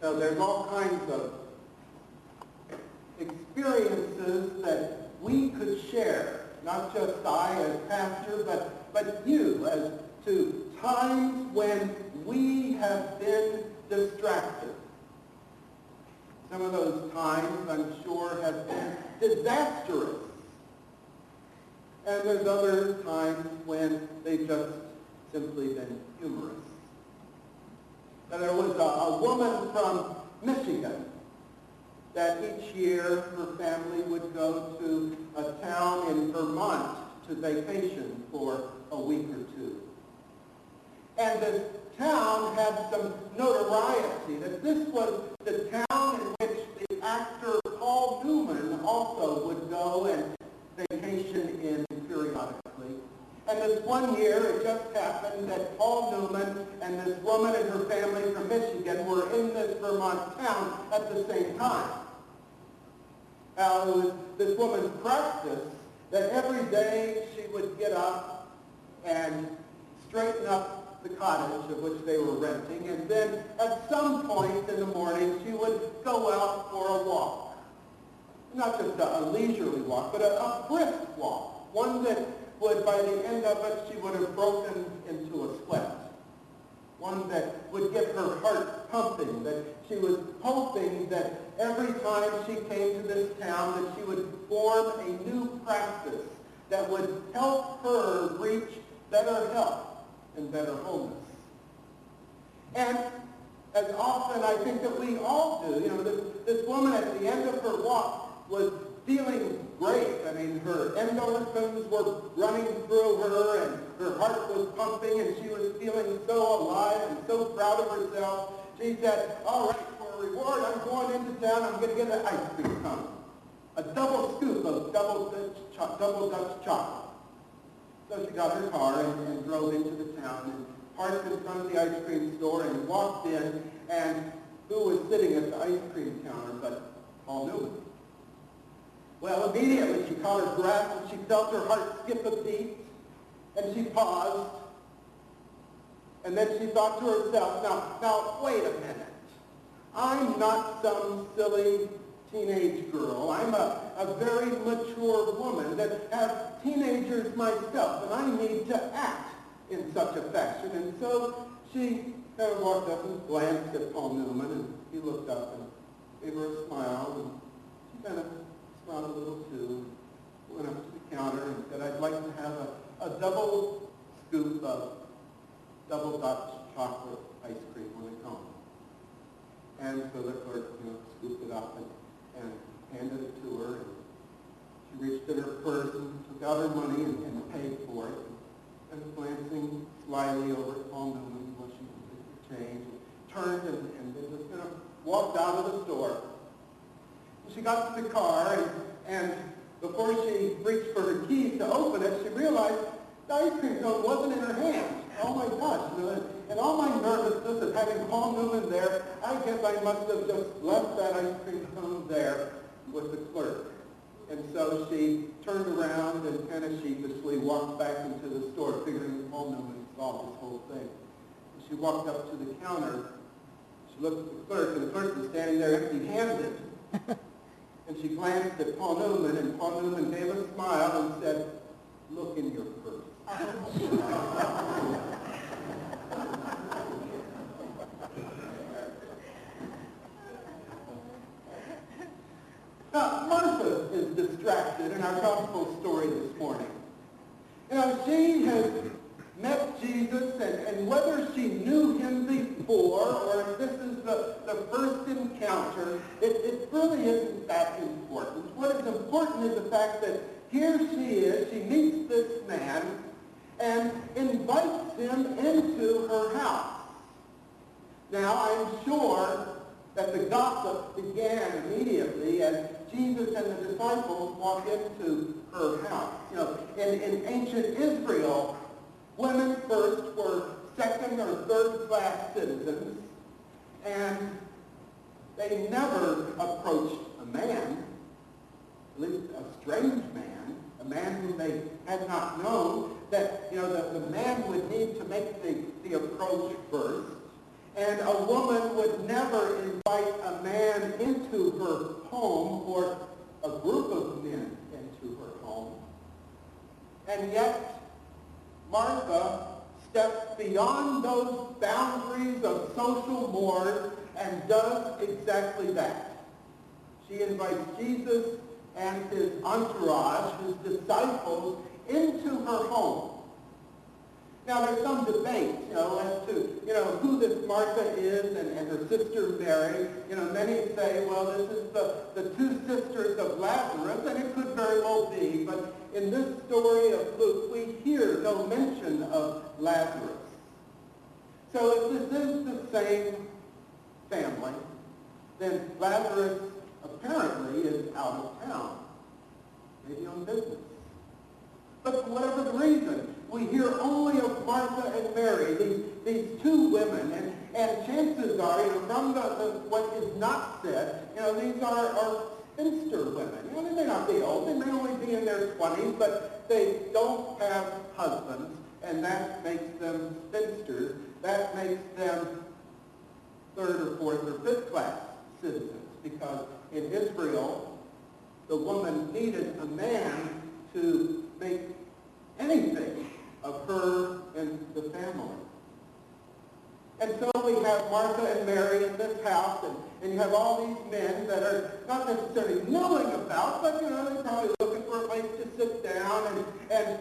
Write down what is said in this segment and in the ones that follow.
Now, there's all kinds of experiences that we could share, not just I as pastor, but you as to times when we have been distracted. Some of those times, I'm sure, have been disastrous. And there's other times when they've just simply been humorous. Now, there was a woman from Michigan that each year her family would go to a town in Vermont to vacation for a week or two. And this town had some notoriety, that this was the town in which the actor Paul Newman also would go and vacation in periodically. And this one year, it just happened that Paul Newman and this woman and her family from Michigan were in this Vermont town at the same time. Now, it was this woman's practice that every day she would get up and straighten up the cottage of which they were renting, and then at some point in the morning she would go out for a walk. Not just a leisurely walk, but a brisk walk, one that would, by the end of it, she would have broken into a sweat. One that would get her heart pumping, that she was hoping that every time she came to this town that she would form a new practice that would help her reach better health and better wholeness. And as often I think that we all do, this woman at the end of her walk was feeling great. I mean, her endorphins were running through her, and her heart was pumping, and she was feeling so alive and so proud of herself. She said, all right, for a reward, I'm going into town, I'm going to get an ice cream cone. A double scoop of double Dutch chocolate. So she got her car and drove into the town and parked in front of the ice cream store and walked in, and who was sitting at the ice cream counter but Paul Newman? Well, immediately she caught her breath and she felt her heart skip a beat, and she paused, and then she thought to herself, now wait a minute. I'm not some silly teenage girl. I'm a very mature woman that has teenagers myself, and I need to act in such a fashion. And so she kind of walked up and glanced at Paul Newman, and he looked up and gave her a smile, and she kind of smiled a little too, went up to the counter and said, I'd like to have a double scoop of double Dutch chocolate ice cream on a cone. And so the clerk, scooped it up and handed it to her, and she reached in her purse and took out her money and paid for it, and glancing slyly over at Paul Newman while she took her change, and turned and just kind of walked out of the store. She got to the car, and before she reached for her keys to open it, she realized the ice cream cone wasn't in her hand. Oh my gosh, and all my nervousness of having Paul Newman there, I guess I must have just left that ice cream cone there with the clerk. And so she turned around and kind of sheepishly walked back into the store, figuring that Paul Newman saw this whole thing. And she walked up to the counter, she looked at the clerk, and the clerk was standing there empty-handed. And she glanced at Paul Newman, and Paul Newman gave a smile and said, look in your purse. Now, Martha is distracted in our gospel story this morning. She has met Jesus, and whether she knew him before or if this is the first encounter, it really isn't that important. What is important is the fact that here she is, she meets this man and invites him into her house. Now, I'm sure that the gossip began immediately as Jesus and the disciples walked into her house. In ancient Israel, women first were second or third class citizens, and they never approached a man, at least a strange man, a man whom they had not known, that the man would need to make the approach first. And And a woman would never invite a man into her home or a group of men into her home. And yet, Martha steps beyond those boundaries of social mores and does exactly that. She invites Jesus and his entourage, his disciples, into her home. Now, there's some debate, as to, who this Martha is and her sister Mary. Many say, well, this is the two sisters of Lazarus, and it could very well be. But in this story of Luke, we hear no mention of Lazarus. So if this is the same family, then Lazarus apparently is out of town, maybe on business. But for whatever the reason, we hear only of Martha and Mary, these two women, and chances are, from what is not said, these are spinster women. They may not be old, they may only be in their 20s, but they don't have husbands, and that makes them spinsters. That makes them third or fourth or fifth class citizens, because in Israel, the woman needed a man to make anything of her and the family. And so we have Martha and Mary in this house, and you have all these men that are not necessarily milling about, but, they're probably looking for a place to sit down, and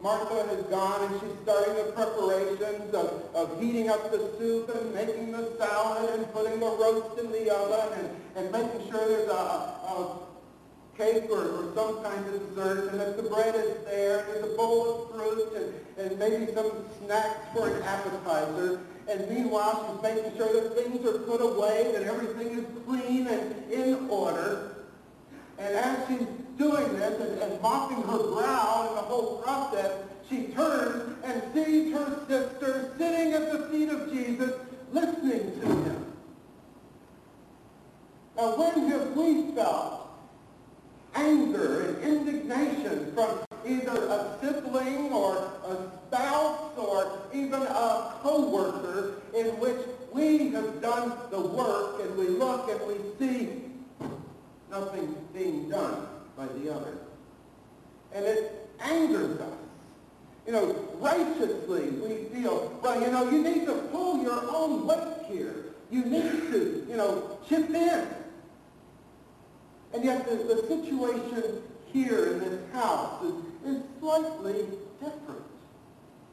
Martha has gone, and she's starting the preparations of heating up the soup and making the salad and putting the roast in the oven and making sure there's a cake or some kind of dessert, and that the bread is there, and there's a bowl of fruit, and maybe some snacks for an appetizer. And meanwhile, she's making sure that things are put away, that everything is clean and in order. And as she's doing this and mopping her brow in the whole process, she turns and sees her sister sitting at the feet of Jesus, listening to him. Now, when have we felt anger and indignation from either a sibling or a spouse or even a co-worker in which we have done the work and we look and we see nothing being done by the other? And it angers us. Righteously we feel, well, you need to pull your own weight here. You need to, chip in. And yet the situation here in this house is slightly different.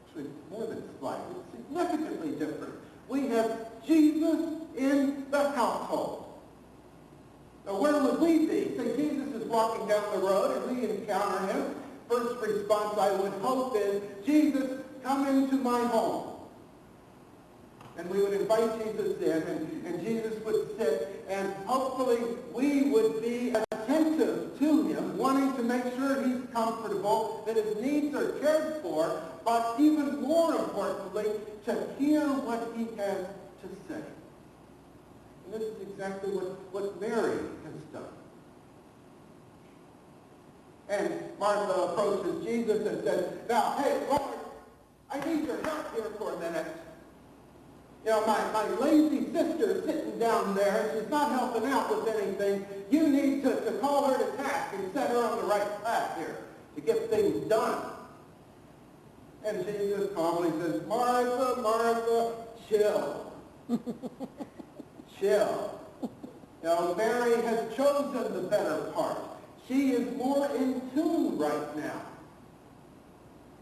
Actually, more than slightly, it's significantly different. We have Jesus in the household. Now, where would we be? Say Jesus is walking down the road and we encounter him. First response I would hope is, Jesus, come into my home. And we would invite Jesus in, and Jesus would sit, and hopefully we would be attentive to him, wanting to make sure he's comfortable, that his needs are cared for, but even more importantly, to hear what he has to say. And this is exactly what Mary has done. And Martha approaches Jesus and says, now, hey, Lord, I need your help here for a minute. My lazy sister is sitting down there, and she's not helping out with anything. You need to call her to task and set her on the right path here to get things done. And Jesus calmly says, Martha, Martha, chill. Chill. Mary has chosen the better part. She is more in tune right now.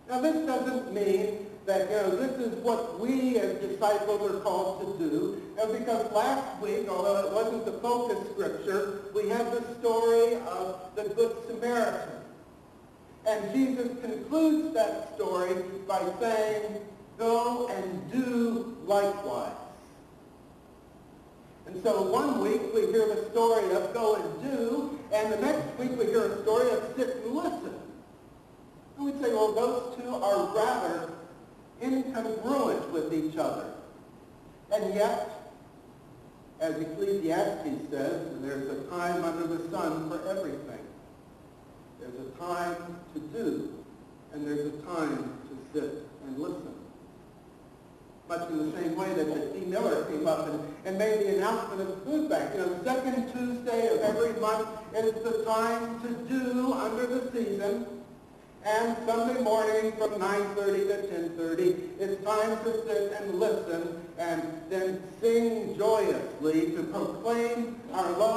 Now, this doesn't mean that, this is what we as disciples are called to do. Because last week, although it wasn't the focus scripture, we had the story of the Good Samaritan. And Jesus concludes that story by saying, go and do likewise. And so one week we hear the story of go and do, and the next week we hear a story of sit and listen. And we'd say, well, those two are rather incongruent with each other. And yet, as Ecclesiastes says, there's a time under the sun for everything. There's a time to do, and there's a time to sit and listen. much in the same way that D. Miller came up and made the announcement of the food bank. You know, the second Tuesday of every month is the time to do under the season. And Sunday morning from 9:30 to 10:30, it's time to sit and listen and then sing joyously to proclaim our love